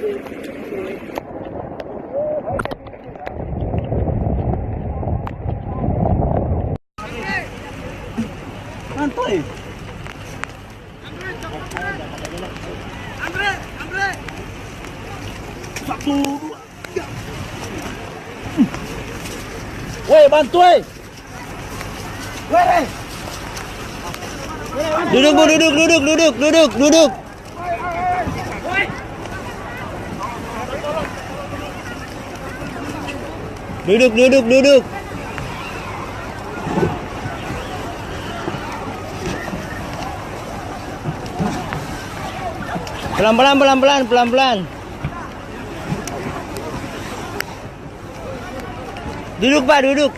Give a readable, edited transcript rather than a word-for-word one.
Santai. Andre. Satu, dua, tiga. Woi, bantu, woi. Woi. Duduk, Bu, duduk. Duduk. Pelan-pelan. Duduk, Pak, duduk.